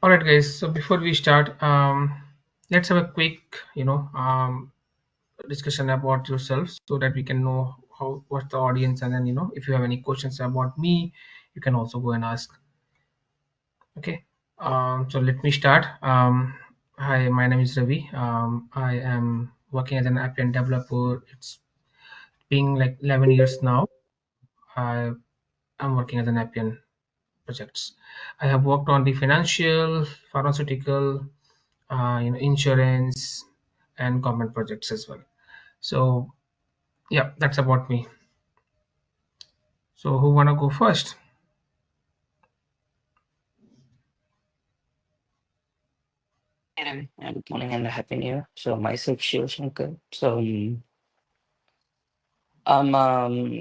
All right, guys. So before we start, let's have a quick, discussion about yourself so that we can know how what's the audience, and then if you have any questions about me, you can also go and ask. Okay. So let me start. Hi, my name is Ravi. I am working as an Appian developer. It's been like 11 years now. I am working as an Appian projects. I have worked on the financial, pharmaceutical, insurance, and government projects as well. So yeah, that's about me. So who wanna go first? Hey Ravi, good morning and happy new year. So myself Shiv Shankar. I'm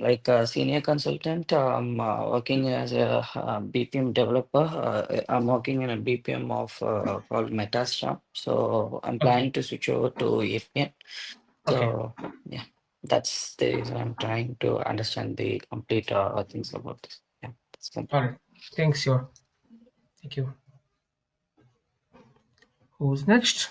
like a senior consultant. I'm working as a BPM developer. I'm working in a BPM of called Metastar. So I'm Okay, planning to switch over to Appian. okay, So yeah, that's the reason I'm trying to understand the complete things about this. Yeah, that's all complete. right. Thanks, your thank you. Who's next?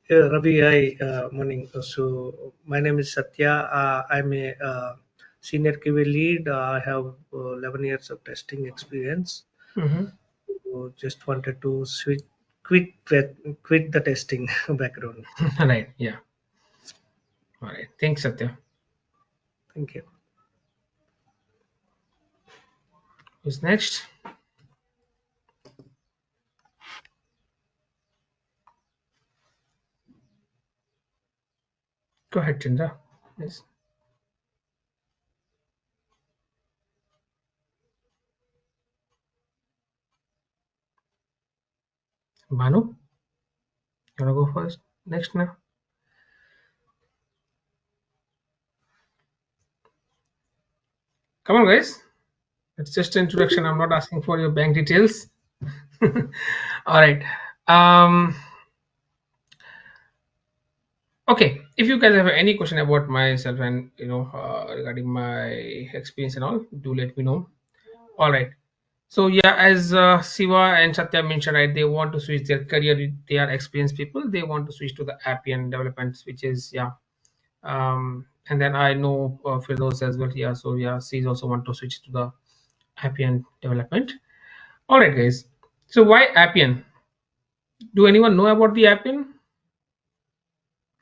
Yeah, Ravi, hi, morning. So my name is Satya. I'm a senior QA lead. I have 11 years of testing experience. Mm-hmm. So just wanted to quit the testing background. All right. Yeah. All right. Thanks, Satya. Thank you. Who's next? Go ahead, Chandra. Yes. Banu, you wanna go first? Next now. Come on, guys. It's just an introduction. I'm not asking for your bank details. All right. Um, okay. If you guys have any question about myself and regarding my experience and all, do let me know. All right. So yeah, as Siva and Satya mentioned, right, they want to switch their career. They are experienced people. They want to switch to the Appian development, which is yeah. And then I know Firdaus as well. Yeah. So yeah, she's also want to switch to the Appian development. All right, guys. So why Appian? Do anyone know about the Appian?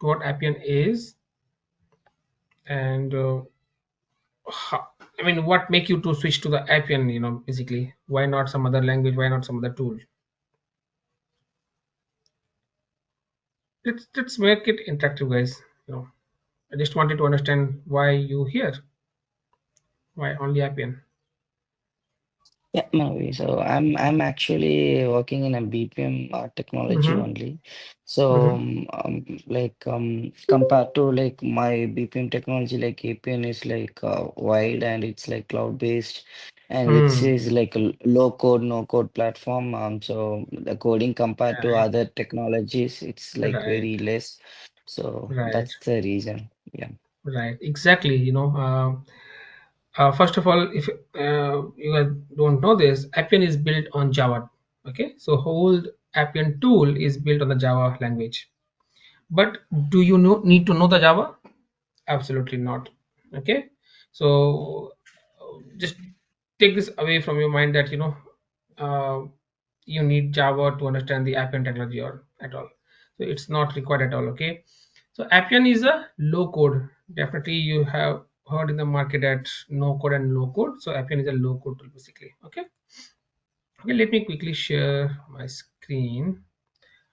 What Appian is, and I mean, what make you to switch to the Appian? Basically, why not some other language? Why not some other tool? Let's make it interactive, guys. I just wanted to understand why you here. Why only Appian? Yeah, maybe. So I'm actually working in a BPM technology Mm-hmm. only. So Mm-hmm. compared to like my BPM technology, like APN is like wide and it's like cloud based, and which Hmm. is like a low code, no code platform. So the coding compared to Right. other technologies, it's like Right. very less. So Right. that's the reason. Yeah. Right. Exactly. First of all, if you guys don't know this, Appian is built on Java. Okay, so whole Appian tool is built on the Java language. But do you need to know the Java? Absolutely not. Okay, so just take this away from your mind that uh, you need Java to understand the Appian technology or at all. So it's not required at all. Okay, so Appian is a low code. Definitely you have heard in the market that no code and low code. So Appian is a low code tool basically. Okay. Okay, let me quickly share my screen.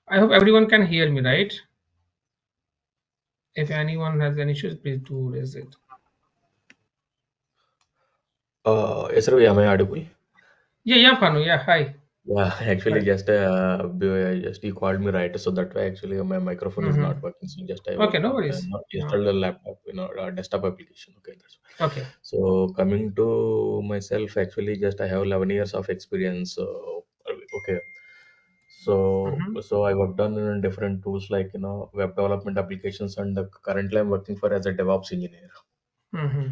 I hope everyone can hear me, right? If anyone has any issues, please do raise it. Yes, Ravi, am I audible? Yeah, yeah, Panu. Yeah, hi. Yeah, actually, Right. just you called me right, so that way actually my microphone is not Mm-hmm. working. So just I Okay, worked no on worries. Yeah. installed a laptop, desktop application. Okay, that's Okay. so coming to myself. Actually, just I have 11 years of experience. Okay, Mm-hmm. so I worked on different tools like web development applications, and currently I'm working for as a DevOps engineer. Mm-hmm.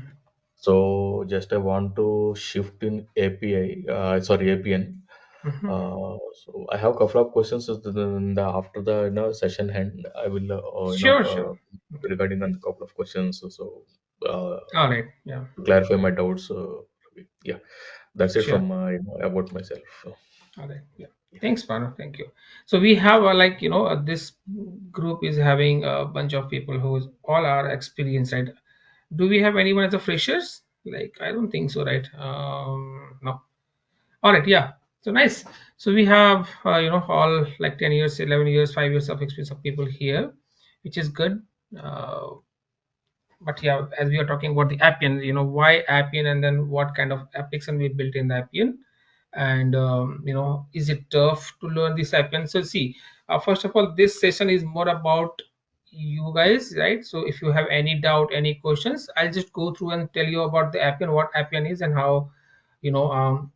So just I want to shift in API, sorry APN. So I have a couple of questions after the session end. I will Sure, sure. regarding on a couple of questions. So All right. Yeah, to clarify my doubts. Yeah, that's it sure. from about myself. All right. Yeah. Thanks, Pano. Thank you. So we have like this group is having a bunch of people who all are experienced, right? Do we have anyone as a freshers? Like I don't think so, right? No. All right. Yeah. So nice. So we have all like 10 years, 11 years, 5 years of experience of people here, which is good. Uh, but yeah, as we are talking about the Appian, why Appian, and then what kind of application we built in the Appian, and is it tough to learn this Appian? So see, first of all, this session is more about you guys, right? So if you have any doubt, any questions, I'll just go through and tell you about the Appian, what Appian is, and how you know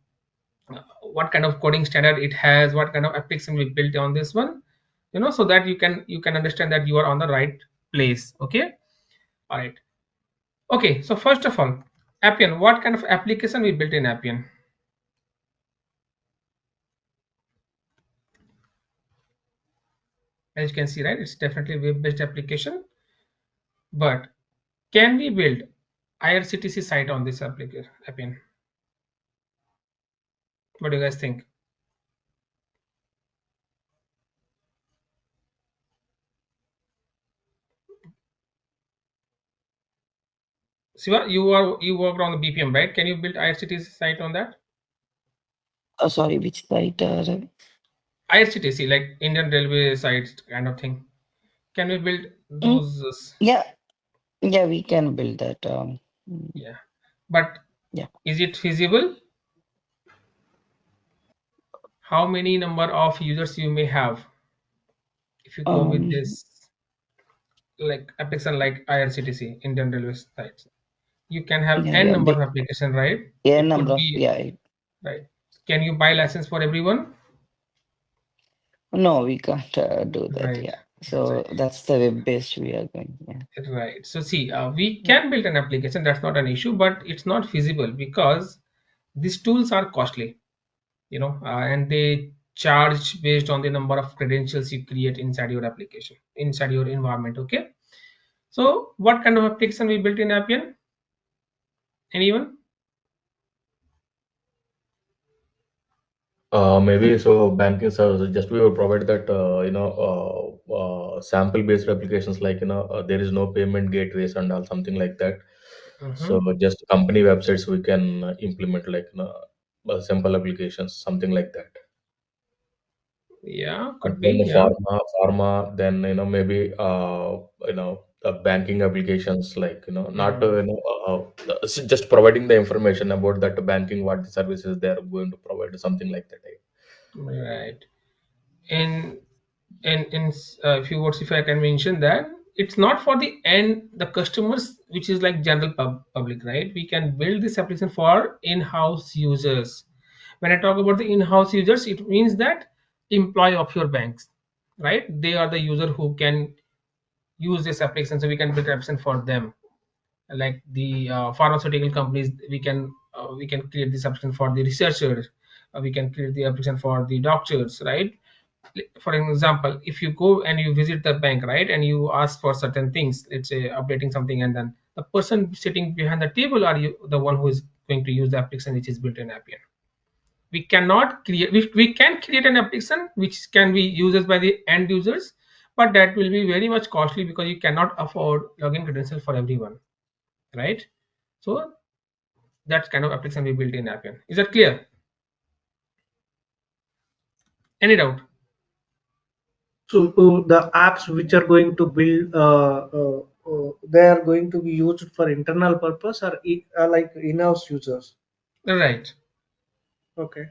what kind of coding standard it has, what kind of application we built on this one, so that you can understand that you are on the right place. Okay. All right. Okay, so first of all, Appian, what kind of application we built in Appian? As you can see, right, it's definitely a web-based application, but can we build IRCTC site on this application, Appian? What do you guys think? Siva, you worked on the BPM, right? Can you build IRCTC site on that? Sorry, which site, Ravi? IRCTC, like Indian Railway sites kind of thing. Can we build Mm, those? yeah, yeah, we can build that. Yeah, but Yeah. is it feasible? How many number of users you may have if you go with Um, this like application like IRCTC, Indian Railway sites? You can have yeah, n yeah, number big, of application, right? yeah, It number could of, be yeah. right. Can you buy license for everyone? No, we can't do that. Right, Yeah. So right, that's the web-based we are going. Yeah. right. So see, we can build an application. That's not an issue, but it's not feasible because these tools are costly, and they charge based on the number of credentials you create inside your application, inside your environment. Okay. So what kind of application we built in Appian? Anyone? Maybe so banking services just we will provide that sample based applications like there is no payment gateways and all something like that. So Mm-hmm. just company websites we can implement like simple applications something like that. Yeah, And could be. then the Yeah. pharma, then banking applications like not Mm, just providing the information about that banking what the services they are going to provide something like that. right. In in few words, if I can mention that it's not for the end the customers, which is like general public, right? We can build this application for in-house users. When I talk about the in-house users, it means that employee of your banks, right? They are the user who can use this application, so we can build an application for them. Like the pharmaceutical companies, we can create this application for the researchers. We can create the application for the doctors, right? For example, if you go and you visit the bank, right, and you ask for certain things, let's say updating something, and then the person sitting behind the table are you the one who is going to use the application which is built in Appian. We cannot create we can create an application which can be used by the end users, but that will be very much costly because you cannot afford login credential for everyone, right? So that kind of application we built in Appian. Is that clear? Any doubt? So the apps which are going to build, they are going to be used for internal purpose or like in-house users. Right, Okay.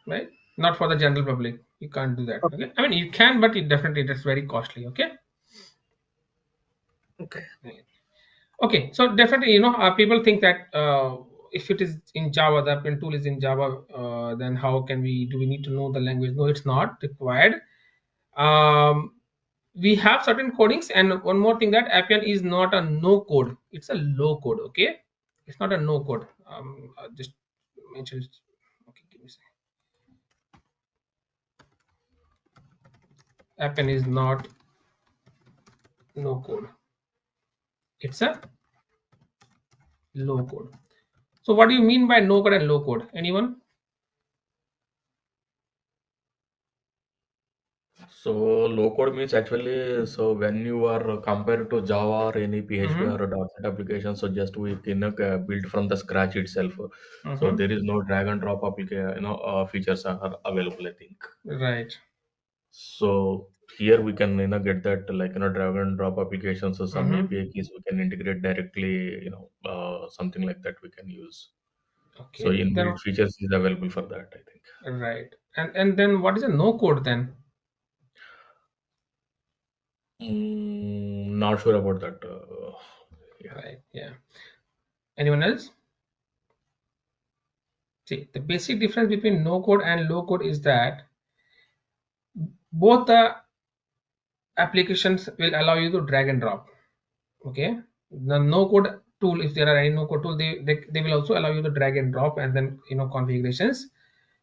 right. Not for the general public. You can't do that. Okay. Okay. I mean, you can, but it's very costly. Okay. Okay. Right. Okay. So definitely, people think that if it is in Java, the Appian tool is in Java, then how can we do we need to know the language? No, it's not required. Um, we have certain codings, and one more thing, that Appian is not a no code, it's a low code. Okay, it's not a no code. Just mention it. Okay, give me a second. Appian is not no code. It's a low code. So what do you mean by no code and low code? Anyone? So low code means actually, so when you are compared to Java or any PHP Mm-hmm. or a .NET application, so just we can build from the scratch itself. So Mm-hmm. there is no drag and drop application, features are available, I think. Right. So here we can get that like drag and drop applications or some Mm-hmm. API keys we can integrate directly, something like that we can use. So Okay. Then inbuilt features is available for that, I think. right. And then what is a no code then? Not sure about that. Yeah. Right. Yeah. Anyone else? See, the basic difference between no code and low code is that both the applications will allow you to drag and drop. Okay. The no code tool, if there are any no code tool, they will also allow you to drag and drop and then configurations.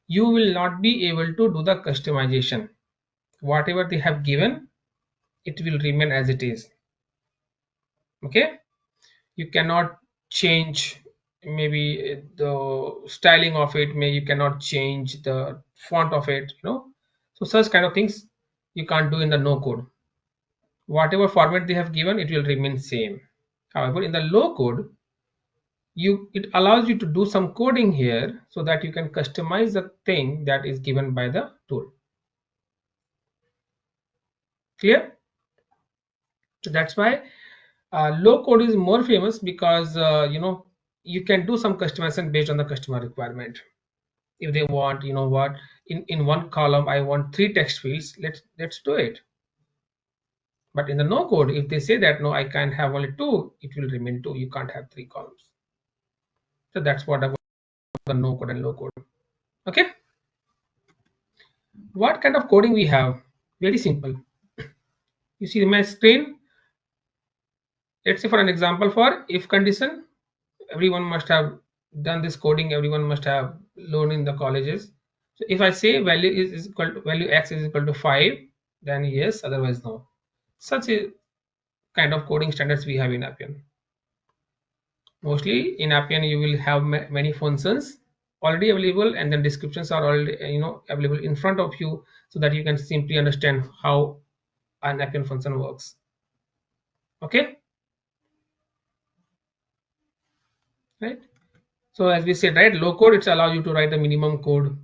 You will not be able to do the customization. Whatever they have given, it will remain as it is. Okay. You cannot change maybe the styling of it, maybe you cannot change the font of it, so such kind of things you can't do in the no code. Whatever format they have given, it will remain same. However, in the low code, it allows you to do some coding here so that you can customize the thing that is given by the tool. Clear? So that's why low code is more famous because you can do some customization based on the customer requirement. If they want, what, in one column I want 3 text fields, let's do it. But in the no code, if they say that no, I can have only 2, it will remain 2. You can't have 3 columns. So that's what about the no code and low code. Okay. What kind of coding we have? Very simple. You see my screen. Let's say for an example, for if condition, everyone must have done this coding, everyone must have learned in the colleges. So if I say is equal to value x is equal to 5, then yes, otherwise no. Such a kind of coding standards we have in Appian. Mostly in Appian you will have many functions already available, and then descriptions are already available in front of you, so that you can simply understand how an Appian function works. Okay, right? So as we said, right, low code, it's allow you to write the minimum code.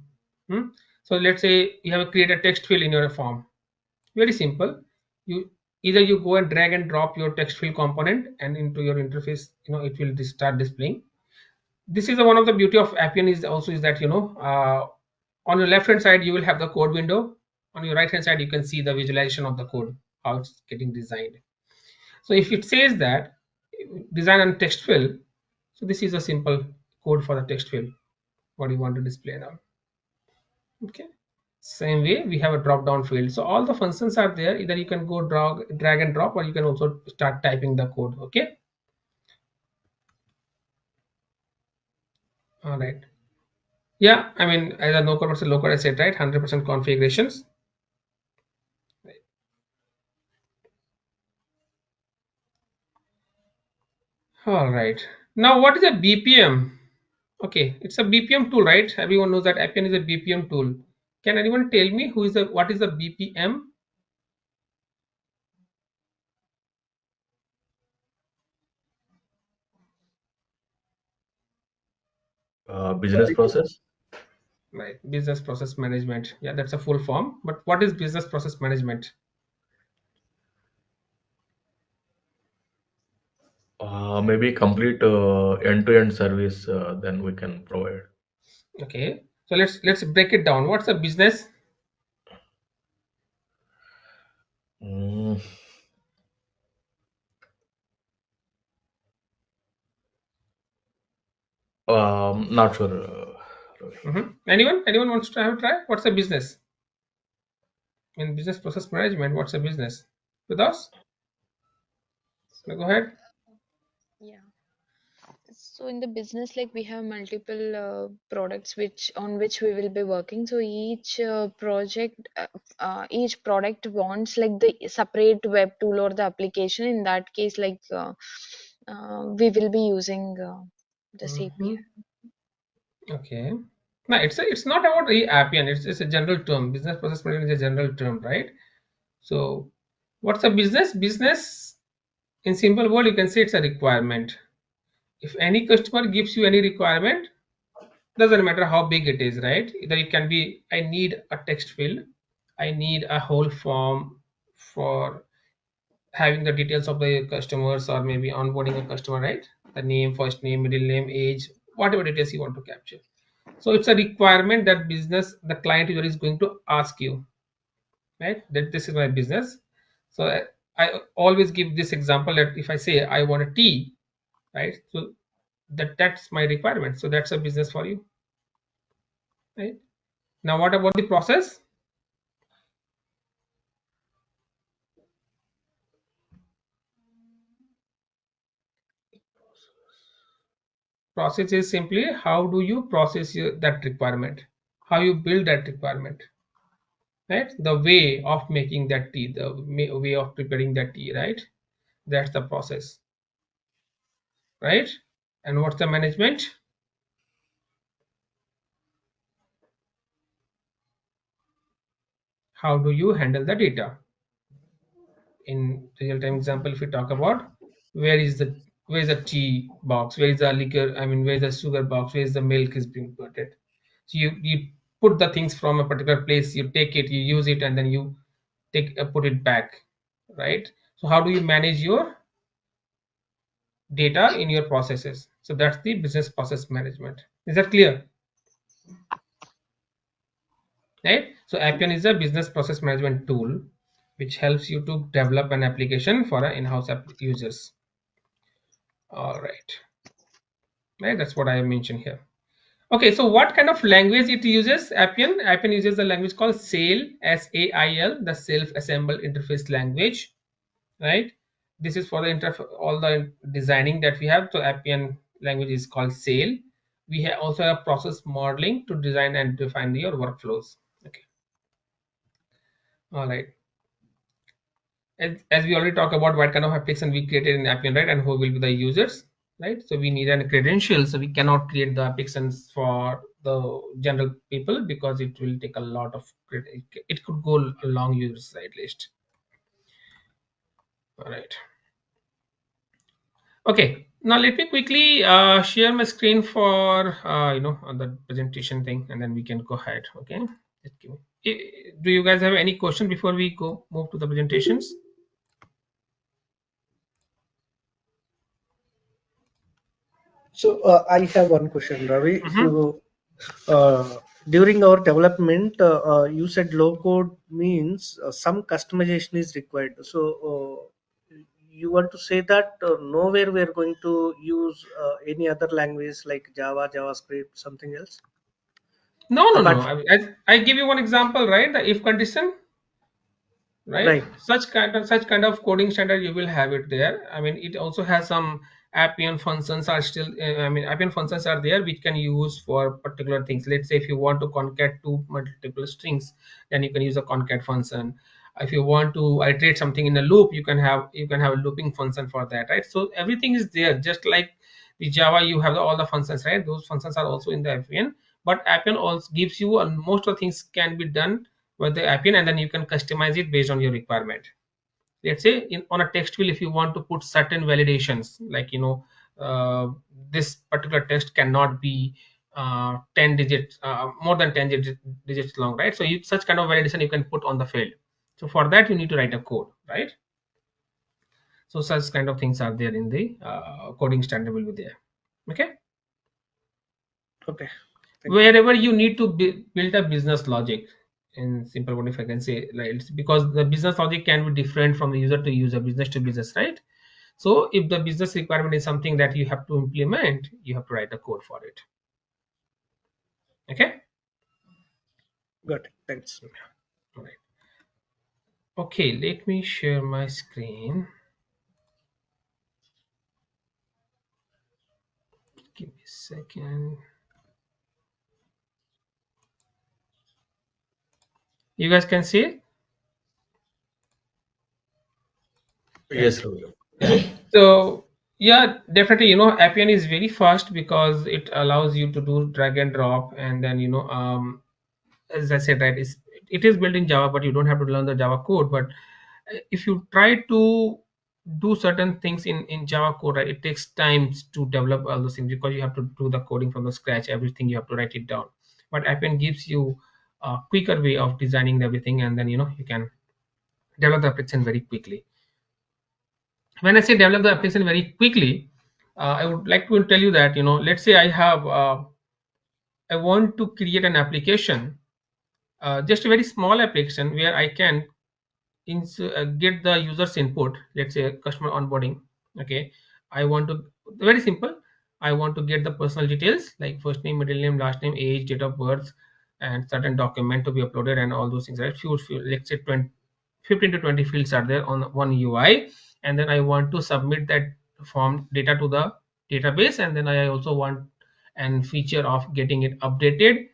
So let's say you have create a text field in your form. Very simple. You either you go and drag and drop your text field component and into your interface, it will start displaying. This is one of the beauty of Appian is also is that on your left hand side you will have the code window. On your right hand side you can see the visualization of the code, how it's getting designed. So if it says that design on text field, so this is a simple code for the text field what you want to display now. Okay, same way we have a drop down field, so all the functions are there. Either you can go drag and drop, or you can also start typing the code. Okay, all right. Yeah, I mean, as a no code versus low code, I said, right, 100% configurations. All right, now what is a BPM? Okay, it's a BPM tool, right? Everyone knows that Appian is a BPM tool. Can anyone tell me what is the BPM? Business process. Right, business process management. Yeah, that's a full form. But what is business process management? Maybe complete end-to-end service then we can provide. Okay, so let's break it down. What's a business? Mm, not sure, Ravi. Anyone wants to have a try? What's a business? In business process management, what's a business? With us? So, Go ahead. yeah. So in the business, like we have multiple products which we will be working. So each product wants like the separate web tool or the application. In that case, like we will be using this Mhm. API. Okay. No, it's not about the Appian. It's a general term. Business process management is a general term, right? So, what's a business? Business, in simple word, you can say it's a requirement. If any customer gives you any requirement, doesn't matter how big it is, right? Either it can be, I need a text field, I need a whole form for having the details of the customers, or maybe onboarding a customer, right? The name, first name, middle name, age, whatever details you want to capture. So it's a requirement that business, the client user is going to ask you, right? That this is my business. So I always give this example that if I say I want a tea, right? So that's my requirement. So that's a business for you, right? Now, what about the process? Process is simply how do you process that requirement, how you build that requirement, right? The way of making that tea, the way of preparing that tea, right? That's the process, right? And what's the management? How do you handle the data? In real-time example, if we talk about where is the where is the tea box, where is the liquor, I mean, where is the sugar box, where is the milk is being put it. So you put the things from a particular place, you take it, you use it, and then you take put it back, right? So how do you manage your data in your processes? So that's the business process management. Is that clear? Right? So Appian is a business process management tool which helps you to develop an application for in-house users. All right, that's what I mentioned here. Okay, so what kind of language it uses? Appian uses the language called SAIL, SAIL, the self-assembled interface language, right? This is for the all the designing that we have. So Appian language is called SAIL. We also have process modeling to design and define your workflows. Okay, all right. As we already talked about what kind of application we created in Appian, right, and who will be the users, right? So we need a credential, so we cannot create the applications for the general people because it will take a lot of it could go a long use at least. All right. Okay, now let me quickly share my screen for on the presentation thing, and then we can go ahead. Okay, just give me. Do you guys have any question before we go move to the presentations? So I have one question, Ravi. Mm-hmm. So during our development, you said low code means some customization is required. So you want to say that nowhere we are going to use any other language like Java, JavaScript, something else No, no, no. apart from I give you one example, right? The if condition, right? right, Such kind of coding standard you will have it there. I mean, it also has some Appian functions are still. I mean, Appian functions are there which can use for particular things. Let's say if you want to concat two multiple strings, then you can use a concat function. If you want to iterate something in a loop, you can have a looping function for that, right? So everything is there. Just like the Java, you have all the functions, right? Those functions are also in the Appian, but Appian also gives you most of the things can be done with the Appian, and then you can customize it based on your requirement. Let's say on a text field, if you want to put certain validations, like this particular text cannot be 10 digits, more than 10 digits long, right? So such kind of validation you can put on the field. So for that you need to write a code, right? So such kind of things are there in the coding standard will be there. Okay, okay. Thank you. wherever you need to build a business logic, in simple word, if I can say, like, it's because the business logic can be different from user to user, business to business, right? So if the business requirement is something that you have to implement, you have to write the code for it. Okay, Got it. Thanks. all right. Okay, let me share my screen. Give me a second. You guys can see it? Yes, Ravi. So yeah, definitely, Appian is very fast because it allows you to do drag and drop, and then as I said, right, it is built in Java, but you don't have to learn the Java code. But if you try to do certain things in Java code, right, it takes time to develop all those things because you have to do the coding from the scratch. Everything you have to write it down. But Appian gives you a quicker way of designing everything, and then you can develop the application very quickly. When I say develop the application very quickly, I would like to tell you that let's say I want to create an application, just a very small application where I can get the user's input. Let's say customer onboarding. Okay, I want to, very simple, I want to get the personal details like first name, middle name, last name, age, date of birth, and certain document to be uploaded and all those things, right? Few let's say 20, 15 to 20 fields are there on one UI, and then I want to submit that form data to the database, and then I also want an feature of getting it updated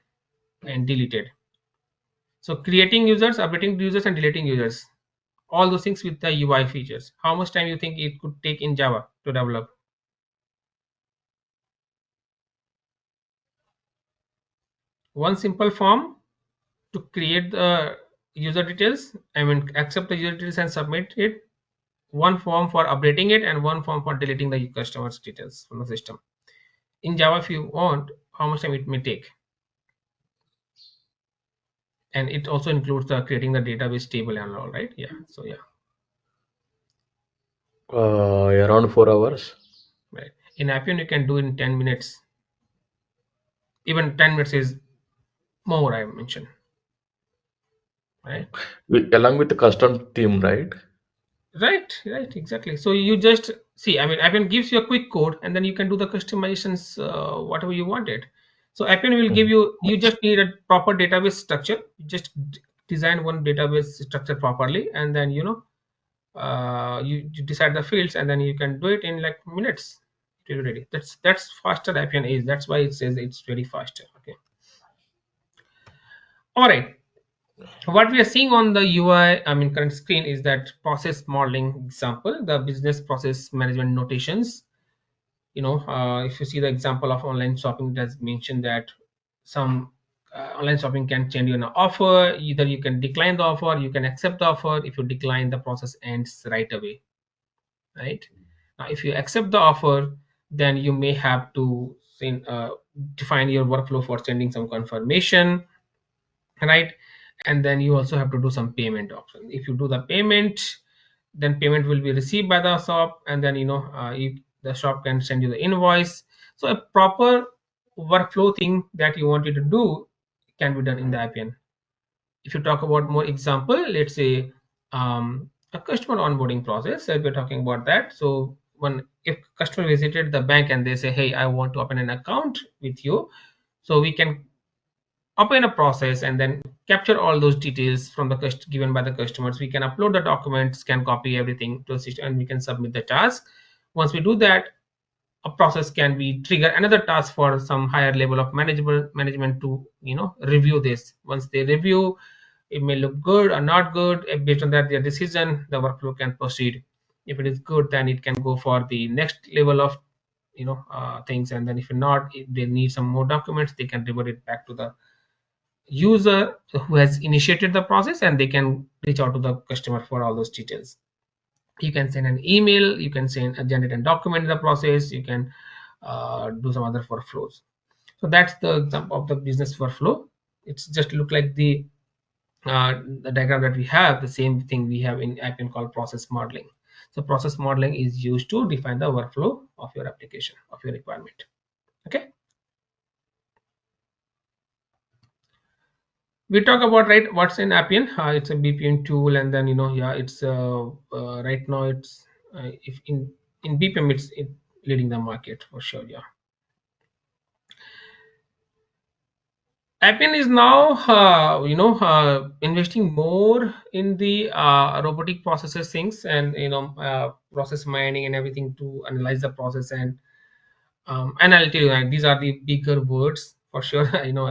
and deleted. So creating users, updating users, and deleting users, all those things with the UI features. How much time you think it could take in Java to develop? One simple form to create the user details, accept the user details and submit it. One form for updating it, and one form for deleting the customer's details from the system. In Java, if you want, how much time it may take? And it also includes the creating the database table and all, right? Yeah. So yeah, Around 4 hours. right. In Appian, you can do in 10 minutes. Even 10 minutes is more, I mentioned, right? Along with the custom theme, right? Right, exactly. So you just see, Appian gives you a quick code, and then you can do the customizations, whatever you wanted. So Appian will give Mhm. you just need a proper database structure. You just design one database structure properly, and then you decide the fields, and then you can do it in like minutes. It will be ready. That's faster Appian is. That's why it says it's very faster. Okay. All right. What we are seeing on the UI, current screen, is that process modeling example, the business process management notations. If you see the example of online shopping, it has mentioned that some online shopping can send you an offer. Either you can decline the offer, you can accept the offer. If you decline, the process ends right away, right? Now if you accept the offer, then you may have to define your workflow for sending some confirmation, right? And then you also have to do some payment option. If you do the payment, then payment will be received by the shop, and then the shop can send you the invoice. So a proper workflow thing that you wanted to do can be done in the Appian. If you talk about more example, let's say a customer onboarding process, we're talking about that. So when if customer visited the bank and they say, hey, I want to open an account with you, so we can open a process and then capture all those details from the given by the customers. We can upload the documents, can copy everything to the system, and we can submit the task. Once we do that, a process can be trigger another task for some higher level of management to review this. Once they review, it may look good or not good. Based on that, their decision, the workflow can proceed. If it is good, then it can go for the next level of things, and then if they need some more documents, they can revert it back to the user who has initiated the process, and they can reach out to the customer for all those details. You can send an email, you can send a generate and document the process, you can do some other workflows. So that's the example of the business workflow. It's just look like the diagram that we have, the same thing we have in Appian called process modeling. So process modeling is used to define the workflow of your application, of your requirement. Okay. We talk about, right, what's in Appian. It's a BPM tool, and then yeah, it's right now it's if in BPM it leading the market for sure. Yeah, Appian is now investing more in the robotic processes things, and process mining and everything to analyze the process and And I'll tell you, like, these are the bigger words for sure.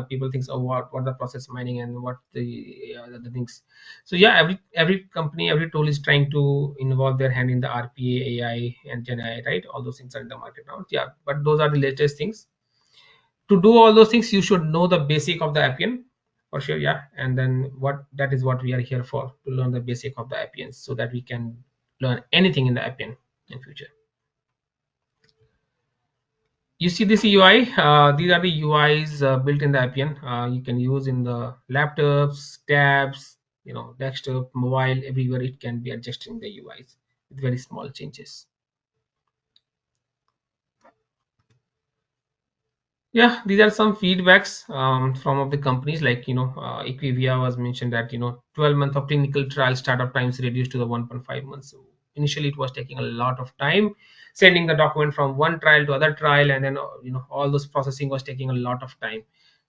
People think, oh, what the process mining and what the things. So yeah, every company, every tool is trying to involve their hand in the RPA, AI, and Gen AI, right? All those things are in the market now. Yeah, but those are the latest things. To do all those things, you should know the basic of the Appian for sure. Yeah, and then that is what we are here for, to learn the basic of the Appians, so that we can learn anything in the Appian in future. You see this UI, these are the UIs built in the Appian. You can use in the laptops, tabs, desktop, mobile, everywhere it can be adjusting the UIs with very small changes. Yeah, these are some feedbacks from of the companies, like Equivia was mentioned that 12 months of clinical trial startup times reduced to the 1.5 months. So initially it was taking a lot of time sending the document from one trial to other trial, and then all those processing was taking a lot of time.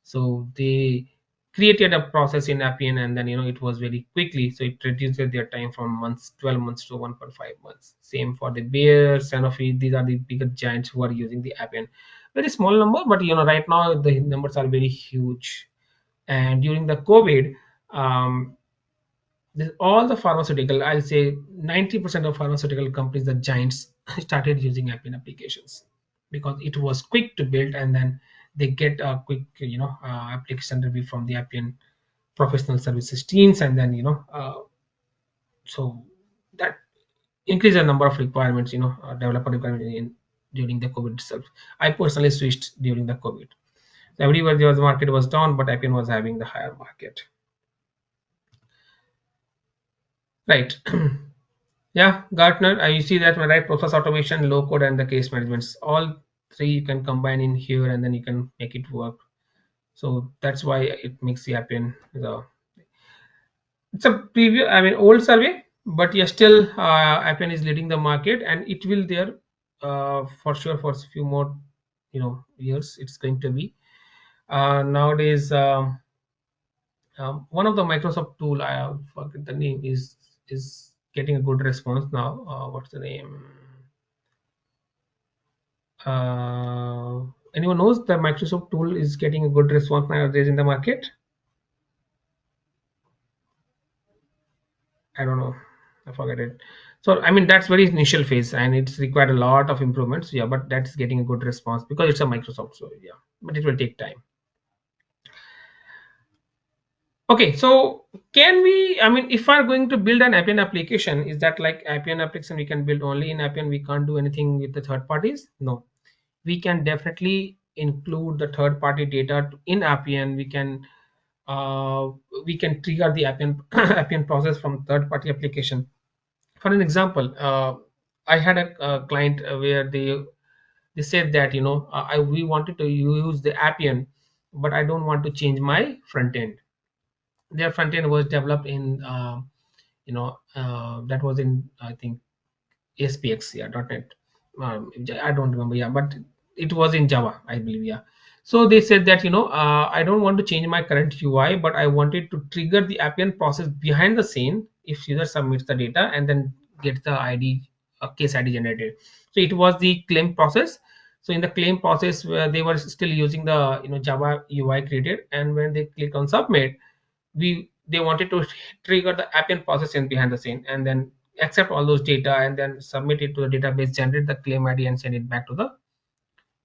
So they created a process in Appian, and then it was very quickly, so it reduced their time from 12 months to 1.5 months. Same for the Bayer, Sanofi. These are the bigger giants who are using the Appian. Very small number, but right now the numbers are very huge. And during the COVID, um, all the pharmaceutical, I'll say 90% of pharmaceutical companies, the giants, started using Appian applications because it was quick to build, and then they get a quick application review from the Appian professional services teams, and then so that increase the number of requirements, developer requirements during the COVID itself. I personally switched during the COVID. So everywhere the market was down, but Appian was having the higher market. Right. Yeah, Gartner, you see that, right? Process automation, low code, and the case management. All three you can combine in here, and then you can make it work. So that's why it makes the Appian it's a preview, I mean, old survey, but yeah, still Appian is leading the market, and it will there for sure for a few more years. It's going to be nowadays. One of the Microsoft tool, I forget the name, is getting a good response now. What's the name? Anyone knows the Microsoft tool is getting a good response nowadays in the market? I don't know. I forget it. So I mean, that's very initial phase, and it's required a lot of improvements. Yeah, but that's getting a good response because it's a Microsoft. So yeah, but it will take time. Okay, so can we? I mean, if we are going to build an Appian application, is that like Appian application we can build only in Appian? We can't do anything with the third parties? No, we can definitely include the third party data in Appian. Uh, we can trigger the Appian Appian process from third party application. For an example, I had a client where they said that we wanted to use the Appian, but I don't want to change my front end. Their front end was developed in that was in, I think, SPX, yeah, .NET. I don't remember, yeah, but it was in Java, I believe, yeah. So they said that I don't want to change my current UI, but I wanted to trigger the Appian process behind the scene if user submits the data, and then get the ID, case ID generated. So it was the claim process. So in the claim process, where they were still using the Java UI created, and when they click on submit, they wanted to trigger the Appian processing behind the scene, and then accept all those data, and then submit it to the database, generate the claim ID, and send it back to the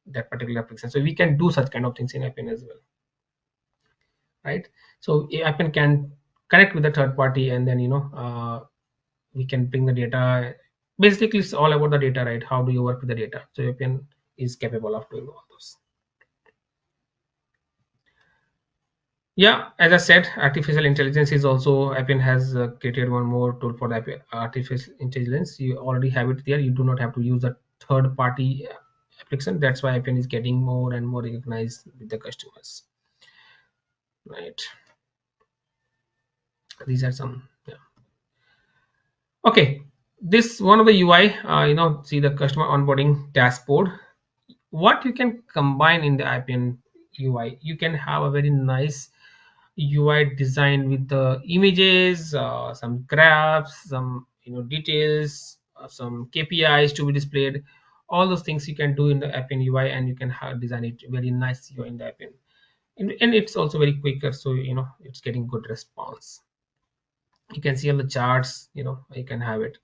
that particular application. So we can do such kind of things in Appian as well, right? So Appian can connect with the third party, and then we can bring the data. Basically, it's all about the data, right? How do you work with the data? So Appian is capable of doing all those. Yeah, as I said, artificial intelligence is also, Appian has created one more tool for the artificial intelligence. You already have it there. You do not have to use a third party application. That's why Appian is getting more and more recognized with the customers, right? These are some, yeah. Okay, this one of the UI, see the customer onboarding dashboard. What you can combine in the Appian UI, you can have a very nice UI design with the images, some graphs, some details, some KPIs to be displayed. All those things you can do in the Appian UI, and you can design it very nice UI in the Appian, and it's also very quicker, so it's getting good response. You can see on the charts, you can have it.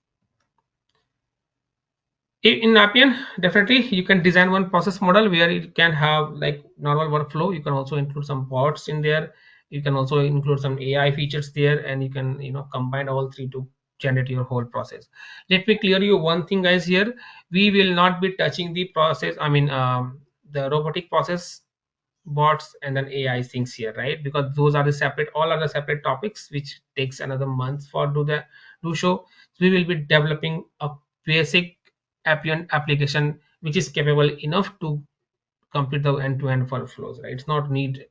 In Appian, definitely you can design one process model where it can have like normal workflow. You can also include some bots in there. You can also include some AI features there, and you can combine all three to generate your whole process. Let me clear you one thing, guys. Here we will not be touching the process, the robotic process bots and then AI things here, right? Because those are the separate, all are the separate topics which takes another month for do show. So we will be developing a basic Appian application which is capable enough to complete the end-to-end workflows, right? It's not need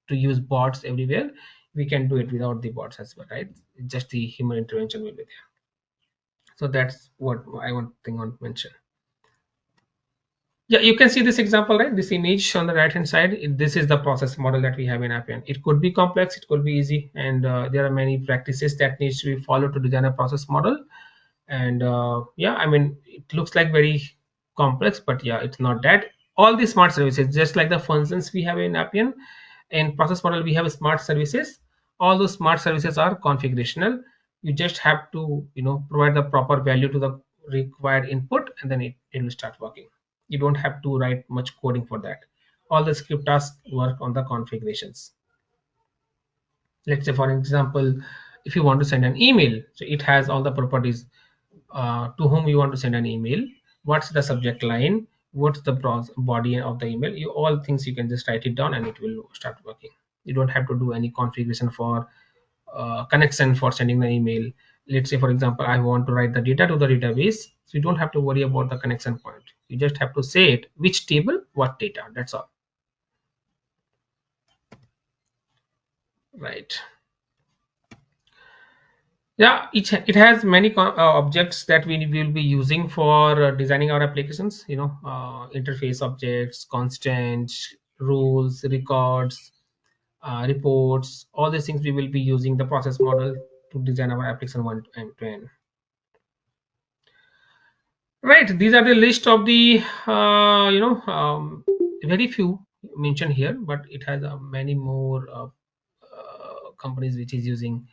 to use bots everywhere. We can do it without the bots as well, right? Just the human intervention will be there. So that's what I want to mention. Yeah, you can see this example, right? This image on the right hand side, this is the process model that we have in Appian. It could be complex, it could be easy, and there are many practices that needs to be followed to design a process model. And yeah, it looks like very complex, but yeah, it's not that. All the smart services, just like the functions we have in Appian, in process model we have smart services. All those smart services are configurational. You just have to provide the proper value to the required input, and then it will start working. You don't have to write much coding for that. All the script tasks work on the configurations. Let's say for example, if you want to send an email, so it has all the properties, to whom you want to send an email, what's the subject line, what's the body of the email. All things you can just write it down and it will start working. You don't have to do any configuration for connection for sending the email. Let's say for example, I want to write the data to the database, so you don't have to worry about the connection point. You just have to say it, which table, what data, that's all, right? Yeah, it has many objects that we will be using for designing our applications. Interface objects, constants, rules, records, reports. All these things we will be using the process model to design our application one end to end. Right. These are the list of the very few mentioned here, but it has many more companies which is using.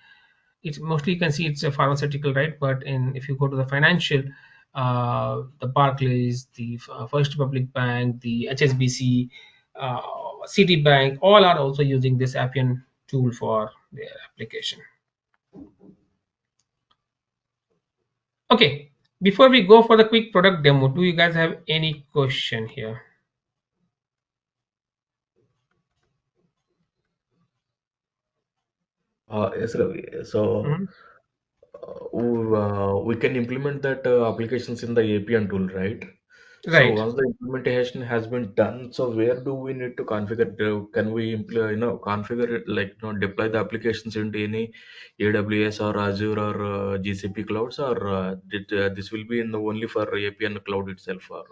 It's mostly, you can see it's a pharmaceutical, right? But if you go to the financial, the Barclays, the First Republic Bank, the HSBC, Citibank, all are also using this Appian tool for their application. Okay, before we go for the quick product demo, do you guys have any question here? Yes, Ravi. So Mhm. we can implement that applications in the Appian tool, right? So Right. once the implementation has been done, so where do we need to configure? Can we configure it, like deploy the applications into any AWS or Azure or GCP clouds, or this will be in the only for Appian cloud itself? Or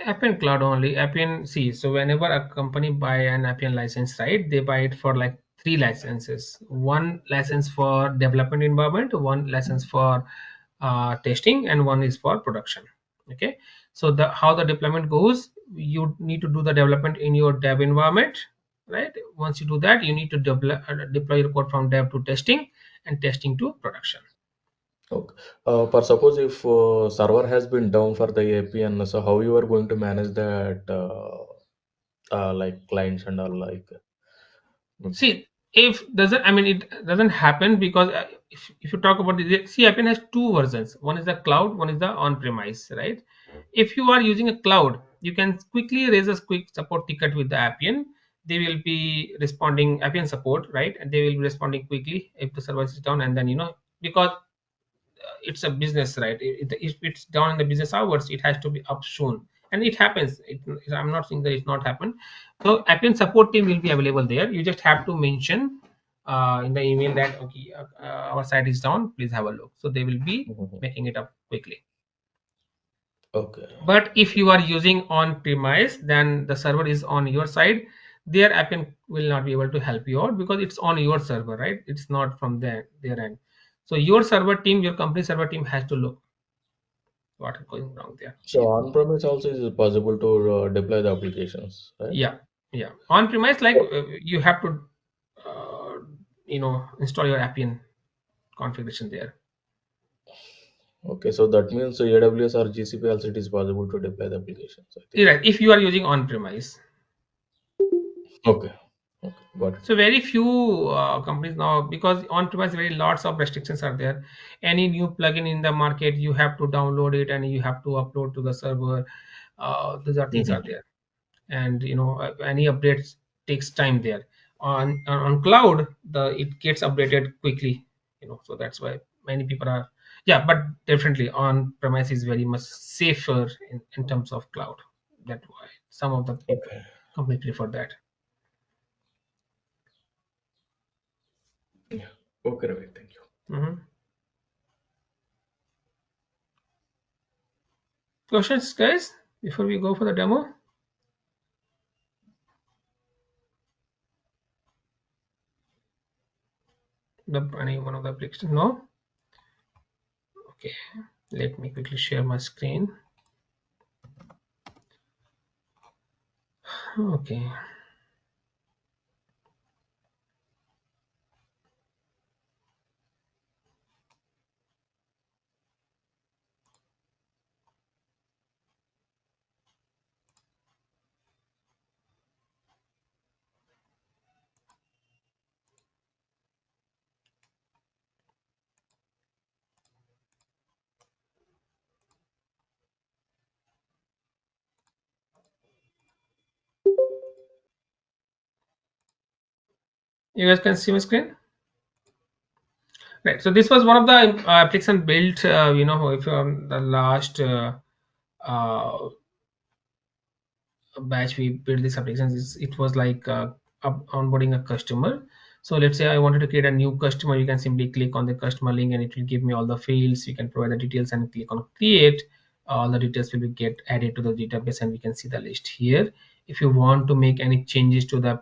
Appian Cloud only. Appian, see, so whenever a company buy an Appian license, right, they buy it for like three licenses. One license for development environment, one license for testing, and one is for production. Okay, so the how the deployment goes, you need to do the development in your dev environment, right? Once you do that, you need to deploy your code from dev to testing, and testing to production. okay. For suppose if server has been down for the Appian, so how you are going to manage that, like clients and all, like? See, if doesn't, it doesn't happen because if you talk about the, see, Appian has two versions. One is the cloud, one is the on-premise, right? If you are using a cloud, you can quickly raise a quick support ticket with the Appian. They will be responding, Appian support, right? And they will be responding quickly if the server is down, and then because it's a business, right? If it's down in the business hours, it has to be up soon, and it happens. I'm not saying that it's not happened. So Appian support team will be available there. You just have to mention in the email that okay, our site is down, please have a look, so they will be Mhm. making it up quickly. Okay. But if you are using on premise, then the server is on your side, their Appian will not be able to help you out because it's on your server, right? It's not from their end. So your server team, your company server team has to look. what is going wrong there. So on-premise also is it possible to deploy the applications, right? Yeah. On premise, like you have to uh, install your Appian configuration there. Okay, so that means AWS or GCP also it is possible to deploy the applications, I think. Right, if you are using on premise. Okay, okay, got it. So very few companies now, because on premise very lots of restrictions are there. Any new plugin in the market, you have to download it and you have to upload to the server. These are things are Mhm. there, and any updates takes time there. On cloud, the it gets updated quickly. So that's why many people are, yeah, but definitely on premise is very much safer in terms of cloud. That's why some of the Okay. companies prefer that. Yeah. Okay, Ravi, thank you. Mhm. Questions, guys, before we go for the demo? Any one of the applications? No? Okay. Let me quickly share my screen. Okay. You guys can see my screen? Right. So this was one of the application built, if you're on the last uh, batch we built this application, it was like onboarding a customer. So let's say I wanted to create a new customer. You can simply click on the customer link and it will give me all the fields. You can provide the details and click on create. All the details will be get added to the database and we can see the list here. If you want to make any changes to the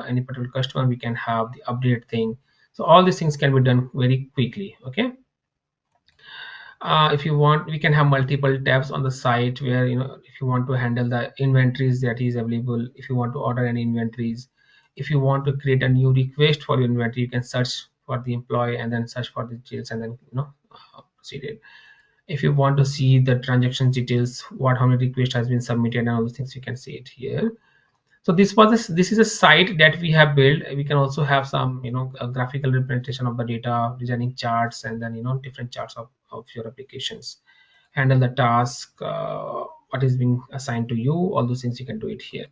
any particular customer, we can have the update thing. So all these things can be done very quickly. Okay. If you want, we can have multiple tabs on the site where if you want to handle the inventories that is available, if you want to order any inventories, if you want to create a new request for your inventory, you can search for the employee and then search for the details and then proceed it. If you want to see the transaction details, how many request has been submitted and all those things, you can see it here. So this is a site that we have built. We can also have some a graphical representation of the data, designing charts, and then different charts of your applications, handle the task, what is being assigned to you, all those things you can do it here.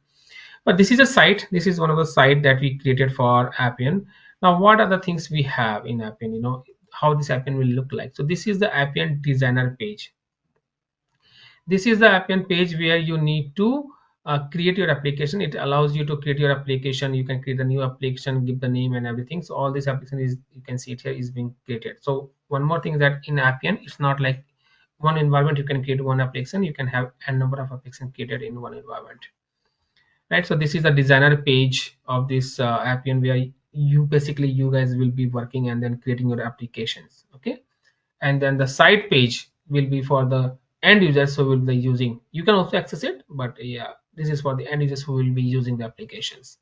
But this is a site, this is one of the site that we created for Appian. Now what are the things we have in Appian, how this Appian will look like. So this is the Appian designer page. This is the Appian page where you need to create your application. It allows you to create your application. You can create a new application, give the name and everything. So all this application is, you can see it here, is being created. So one more thing is that in Appian, it's not like one environment you can create one application. You can have a number of applications created in one environment, right? So this is the designer page of this Appian where you guys will be working and then creating your applications. Okay. And then the site page will be for the end users who will be using. You can also access it, but yeah, this is for the end users who will be using the applications.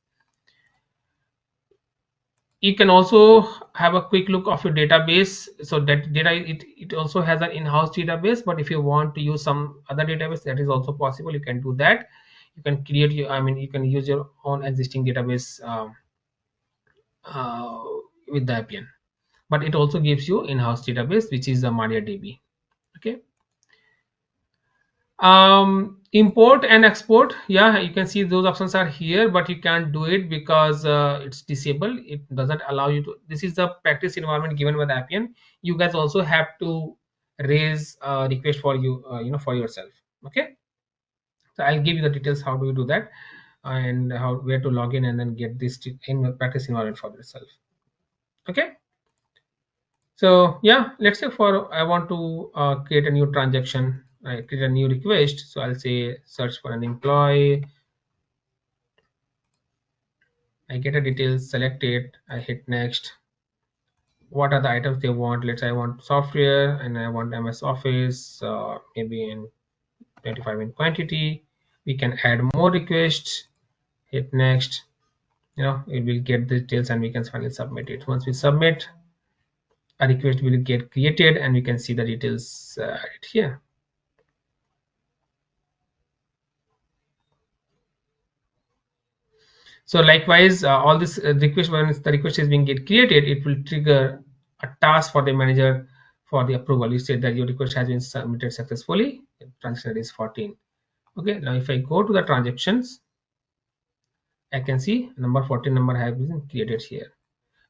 You can also have a quick look of your database. So that data, it also has an in-house database, but if you want to use some other database, that is also possible. You can do that. You can create your, you can use your own existing database uh, with the Appian, but it also gives you in-house database, which is the MariaDB. Okay. Import and export, yeah, you can see those options are here, but you can't do it because it's disabled. It doesn't allow you to. This is the practice environment given by the Appian. You guys also have to raise a request for you, for yourself. Okay. So I'll give you the details how do you do that and how where to log in and then get this in the practice environment for yourself. Okay. So yeah, let's say for I want to create a new transaction, I create a new request. So I'll say search for an employee. I get a details, select it, I hit next. what are the items they want. Let's say I want software and I want MS Office, maybe in 25 in quantity. We can add more requests, hit next. It will get the details and we can finally submit it. Once we submit, a request will get created and we can see the details added here. So likewise, all this request, once the request is being get created, it will trigger a task for the manager for the approval. You said that your request has been submitted successfully. Transaction is 14. Okay, now if I go to the transactions, I can see number 14 number has been created here.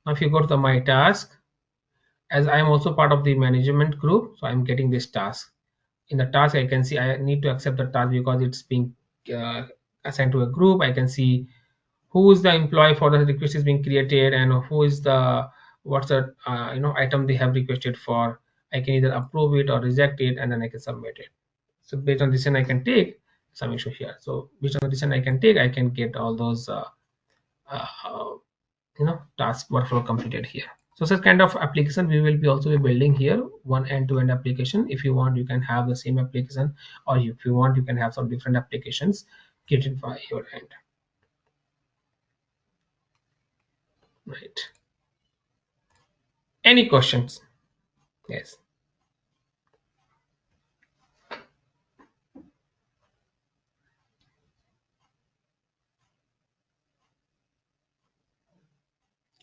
Now if you go to the my task, as I am also part of the management group, so I'm getting this task. In the task, I can see I need to accept the task because it's being uh, assigned to a group. I can see who is the employee for the request is being created and who is the what's the item they have requested for. I can either approve it or reject it, and then I can submit it. So based on decision I can take, some issue here. So based on the decision I can take, I can get all those uh, task workflow completed here. So such kind of application we will be also be building here, one end-to-end application. If you want, you can have the same application, or if you want, you can have some different applications created by your end. Right. Any questions? Yes.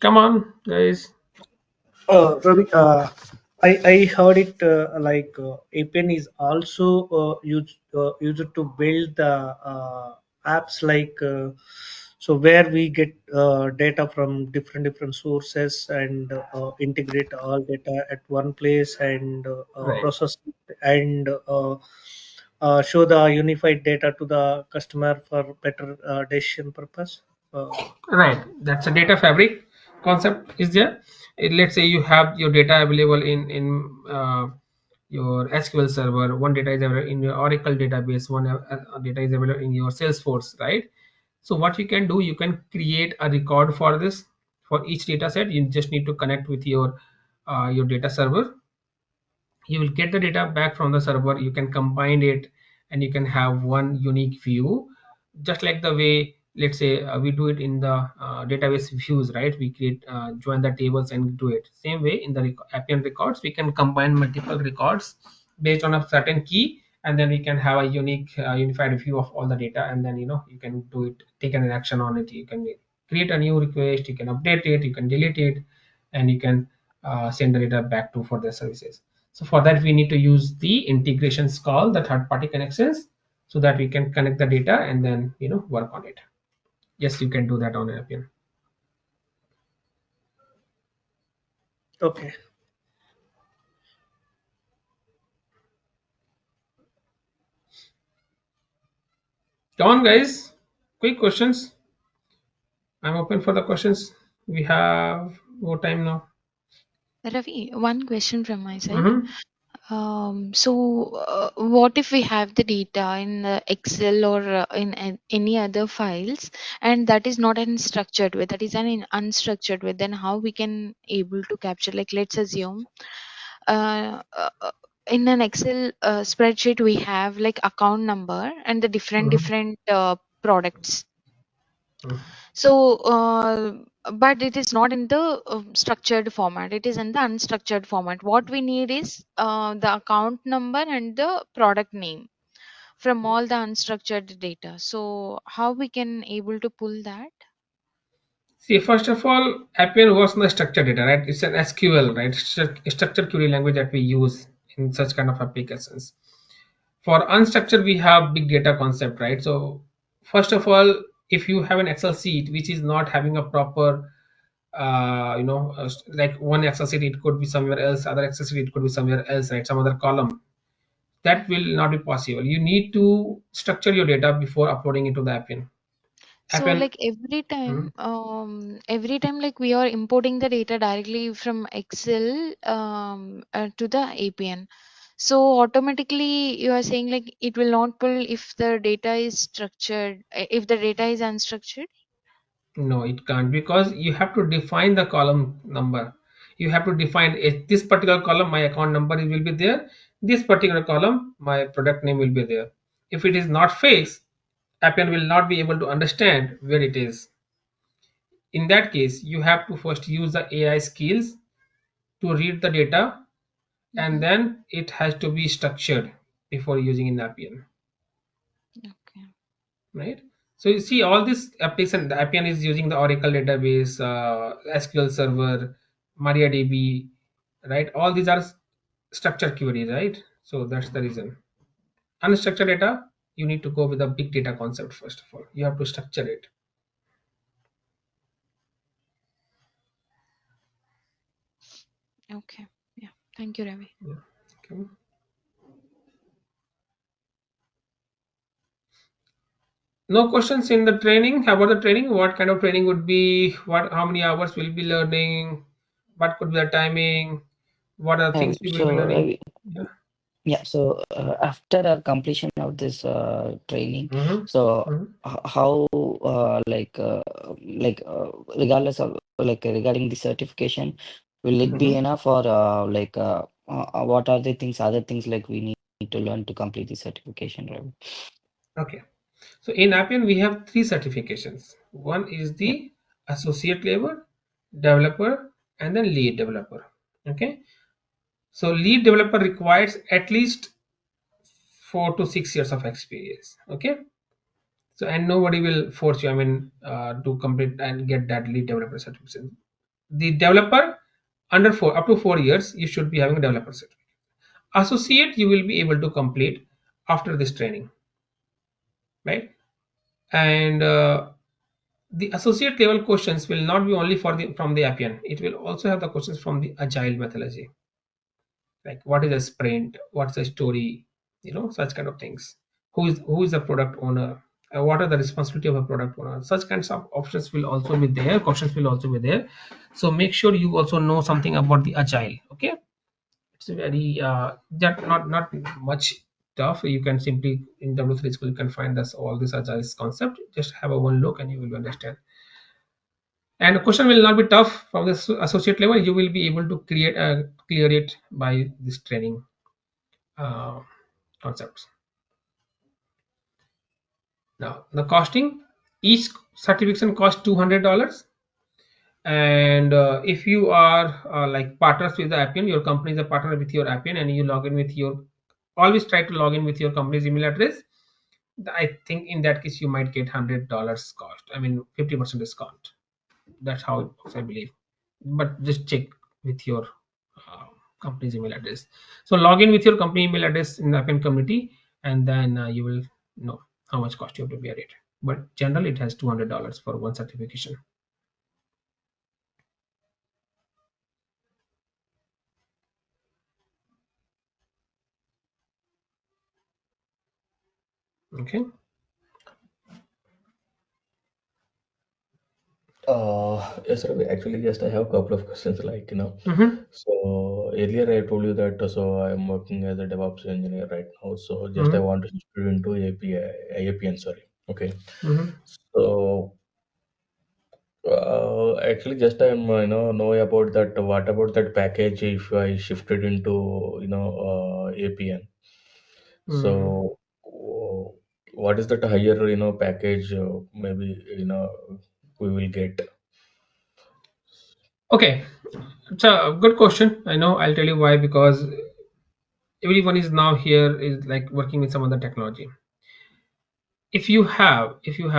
Come on, guys. Ravi, I heard it Appian is also used to build the apps so where we get data from different sources and integrate all data at one place and Right. process it and show the unified data to the customer for better decision purpose. Right. That's a data fabric concept is there. Let's say you have your data available in your SQL server. One data is available in your Oracle database. One data is available in your Salesforce, right? So what you can do, you can create a record for this. For each data set, you just need to connect with your data server. You will get the data back from the server. You can combine it and you can have one unique view, just like the way, let's say, we do it in the database views, right? We create join the tables and do it same way in the Appian records. We can combine multiple records based on a certain key, and then we can have a unique unified view of all the data, and then you can do it, take an action on it. You can create a new request, you can update it, you can delete it, and you can send the data back to for the services. So for that, we need to use the integrations call, the third party connections, so that we can connect the data and then work on it. Yes, you can do that on Appian. Okay. Come on, guys. Quick questions. I'm open for the questions. We have more time now. Ravi, one question from my side. Mm-hmm. What if we have the data in Excel or any other files, and that is not an structured way, that is an unstructured way? Then how we can able to capture? Like, let's assume uh, uh, uh, in an Excel spreadsheet we have like account number and the different products. So, but it is not in the structured format. It is in the unstructured format. What we need is the account number and the product name from all the unstructured data. So, how we can able to pull that? See, first of all, Appian works on the structured data, right? It's an SQL, right? Structured query language that we use in such kind of applications. For unstructured, we have big data concept, right? So first of all, if you have an Excel sheet which is not having a proper like one Excel sheet, it could be somewhere else, other Excel sheet, it could be somewhere else, right? Some other column, that will not be possible. You need to structure your data before uploading it to the Appian. So, like Hmm? every time, like we are importing the data directly from Excel to the Appian. So automatically you are saying like it will not pull if the data is structured, if the data is unstructured. No, it can't, because you have to define the column number. You have to define this particular column my account number will be there, this particular column my product name will be there. If it is not fixed, Appian will not be able to understand where it is. In that case, you have to first use the AI skills to read the data, and Mm-hmm. then it has to be structured before using in Appian, Okay. right? So you see all this application, the Appian is using the Oracle database, SQL Server, MariaDB, right? All these are structured queries, right? So that's the reason. Unstructured data, you need to go with a big data concept first of all. You have to structure it. Okay. Yeah. Thank you, Ravi. Yeah. Okay. No questions in the training. How about the training? What kind of training would be? What? How many hours will be learning? What could be the timing? What are the things we will be So learning? Yeah. yeah, so after completion of this training, Mm-hmm. so Mm-hmm. how regardless of regarding the certification, will it be Mm-hmm. enough, or what are the things, other things like we need to learn to complete the certification, right? Okay. So in Appian, we have three certifications. One is Yeah. the associate level, developer, and then lead developer. Okay. So lead developer requires at least 4 to 6 years of experience. Okay. So and nobody will force you. I mean, to complete and get that lead developer certification. The developer under four up to 4 years, you should be having a developer certificate. Associate, you will be able to complete after this training, right? And the associate level questions will not be only for the from the Appian. It will also have the questions from the agile methodology, like what is a sprint, what's the story, such kind of things. Who is the product owner? What are the responsibility of a product owner? Such kinds of options will also be there. Questions will also be there. So make sure you also know something about the agile. Okay, it's a very that not much tough. You can simply in W3 school you can find this all this agile concept. Just have a one look and you will understand. And the question will not be tough from the associate level. You will be able to clear it by this training uh, concepts. Now the costing, each certification costs $200. And if you are like partners with the Appian, your company is a partner with your Appian, and you log in with your, always try to log in with your company's email address. I think in that case you might get $100 cost. I mean 50% discount. That's how it works, I believe. But just check with your uh, company's email address. So log in with your company email address in the Appian community, and then you will know how much cost you have to bear it. But generally, it has $200 for one certification. Okay. Yes, Ravi. Actually, just I have a couple of questions. Mm-hmm. So earlier I told you that so I'm working as a DevOps engineer right now. So just I Mm-hmm. want to shift it into API, APN. Sorry. Okay. Mm-hmm. So actually, just I'm know about that. What about that package if I shifted into APN? Mm. So what is that higher package? Maybe we will get. Okay, it's a good question. I know. I'll tell you why. Because everyone is now here is like working with some other technology. If you have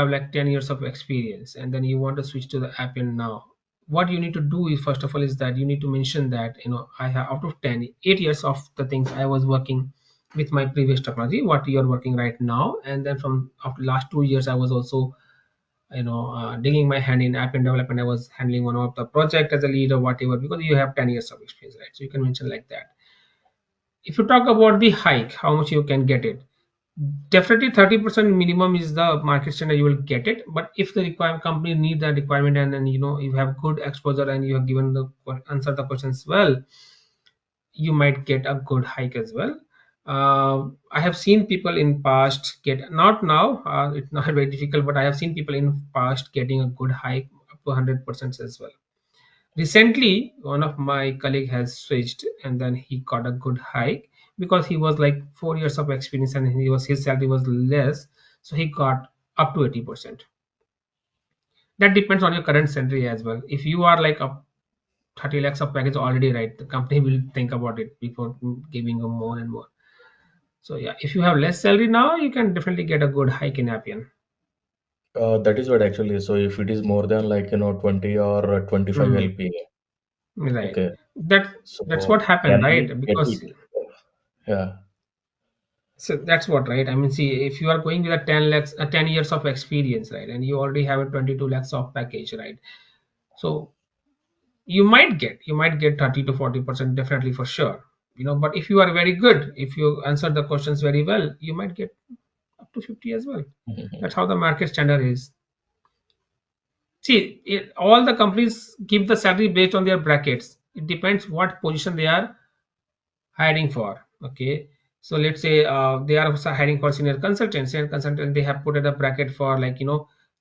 like 10 years of experience and then you want to switch to the Appian now, what you need to do is first of all is that you need to mention that I have out of 10, 8 years of the things I was working with my previous technology, what you're working right now, and then from after last 2 years I was also digging my hand in Appian development. I was handling one of the project as a lead or whatever, because you have 10 years of experience, right? So you can mention like that. If you talk about the hike, how much you can get it, definitely 30% minimum is the market standard, you will get it. But if the requirement company need that requirement, and then you have good exposure and you have given the answer the questions well, you might get a good hike as well. I have seen people in past get, not now, it's not very difficult, but I have seen people in past getting a good hike up to 100% as well. Recently, one of my colleague has switched, and then he got a good hike because he was like 4 years of experience, and his salary was less, so he got up to 80%. That depends on your current salary as well. If you are like a 30 lakhs of package already, right, the company will think about it before giving you more and more. So yeah, if you have less salary now, you can definitely get a good hike in Appian. That is what actually. So if it is more than 20 or 25 Mm, LPA, right. okay. That that's So what happened, can we right? get Because it? Yeah. so that's what, right? I mean, see, if you are going with a 10 lakhs, 10 years of experience, right, and you already have a 22 lakhs of package, right? So you might get 30 to 40% definitely for sure. But if you are very good, if you answer the questions very well, you might get up to 50 as well. Mhm. That's how the market standard is. See, all the companies give the salary based on their brackets. It depends what position they are hiring for. Okay, so let's say they are also hiring for senior consultant. They have put at a bracket for, like,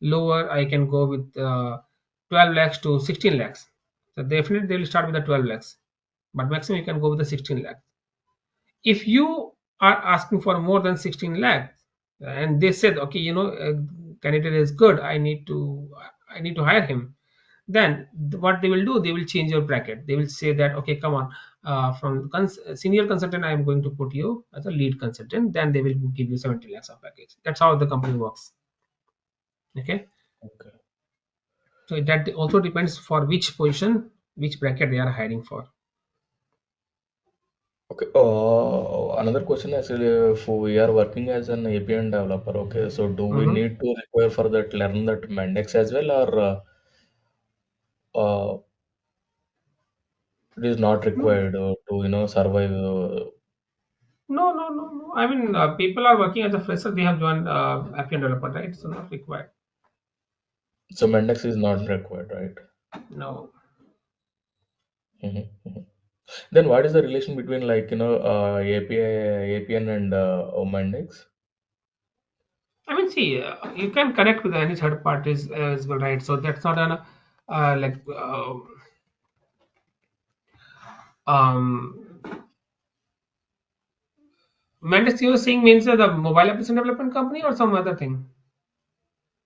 lower. I can go with 12 lakhs to 16 lakhs. So definitely they will start with the 12 lakhs, but maximum you can go with the 16 lakhs. If you are asking for more than 16 lakhs, and they said, okay, candidate is good, I need to hire him, then what they will do, they will change your bracket. They will say that, okay, come on, from senior consultant, I am going to put you as a lead consultant. Then they will give you 70 lakhs of package. That's how the company works. Okay, Okay. so that also depends for which position, which bracket they are hiring for. Okay. Another question actually, if we are working as an APN developer, okay, so do we Hmm. need to require for that learn that Mendex as well, or uh, it is not No, required to survive? no. I mean, people are working as a fresher. They have joined Appian developer, right? So not required. So Mendex is not required, right? No. Mhm. Then what is the relation between API, APN and Mendex? I mean, see, you can connect with any third parties as well, right? So that's not an like um Mendes, you were saying means the mobile application development company or some other thing?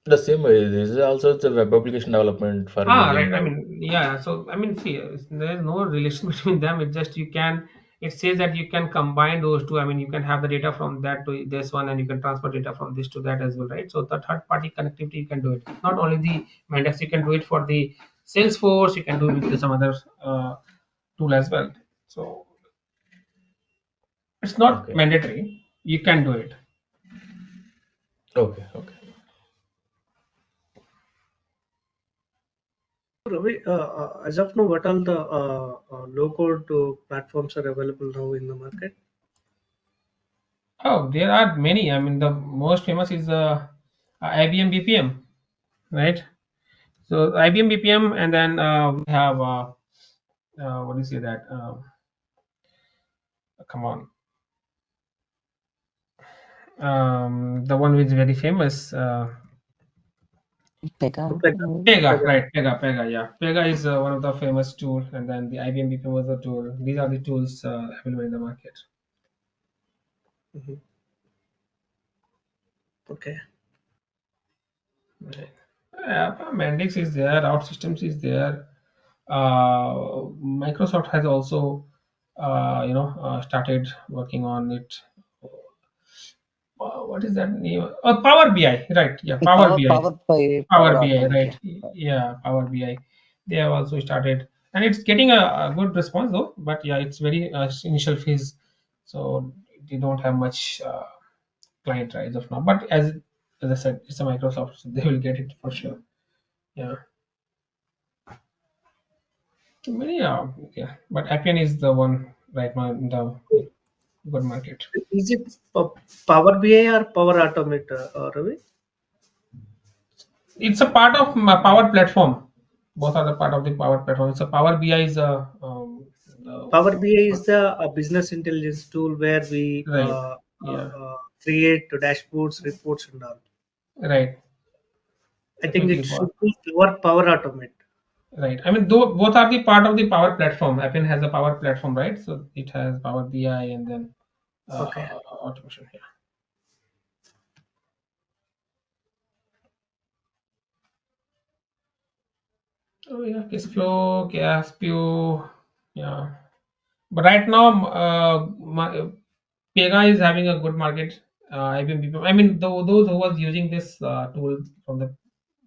The same way, this is also the web application development for Ah, using, right. I right? mean, yeah. So I mean, see, there is no relation between them. It just you can. It says that you can combine those two. I mean, you can have the data from that to this one, and you can transfer data from this to that as well, right? So the third party connectivity, you can do it. Not only the Mendex, you can do it for the Salesforce. You can do it with some other tool as well. So it's not Okay. mandatory. You can do it. Okay. Okay. Ravi, as of now, what all the low-code platforms are available now in the market? Oh, there are many. I mean, the most famous is IBM BPM, right? So IBM BPM, and then we have what do you say that? Come on, the one which is very famous, Pega. Like, Pega, like, right? Pega, yeah. Pega is one of the famous tool, and then the IBM BPM was the tool. These are the tools available in the market. mhm. Okay. Right. Mendix is there. OutSystems is there. Microsoft has also, started working on it. What is that name? Oh, Power BI, right? Yeah, Power BI. Power by Power Power BI, Automate. right? Yeah. Yeah, Power BI. They have also started, and it's getting a good response though. But yeah, it's very initial phase, so they don't have much client rise of now. But as I said, it's a Microsoft, so they will get it for sure. Yeah. Many are, yeah, but Appian is the one right now in the good market. Is it Power BI or Power Automate, Ravi? It's a part of my Power Platform. Both are the part of the Power Platform. It's a Power BI is a Power BI is the business intelligence tool where we right. Yeah, create dashboards, reports, and all. right. I think it Definitely should for be Power Automate. Right. I mean, though both are the part of the Power Platform. Appian has a Power Platform, right? So it has Power BI and then Okay. automation. Yeah. Oh yeah, case flow, gas pew. Yeah. But right now, Pega is having a good market. IBM BPM. I mean, those who was using this tool from the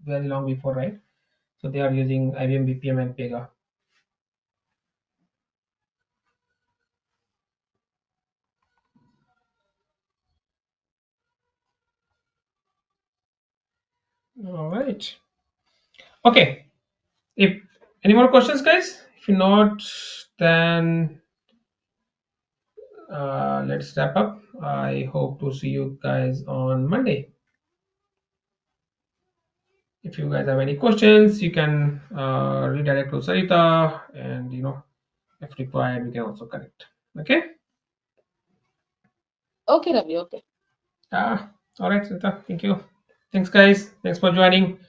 very long before, right? So they are using IBM BPM and Pega. All right. Okay. If any more questions, guys? If not, then let's wrap up. I hope to see you guys on Monday. If you guys have any questions, you can redirect to Sarita, and if required, we can also connect. Okay. Okay, Ravi. Okay. All right, Sarita. Thank you. Thanks, guys. Thanks for joining,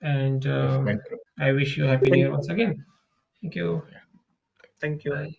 and Yes, thank you. I wish you happy new Thank year you. once again. Thank you. Thank you. Bye.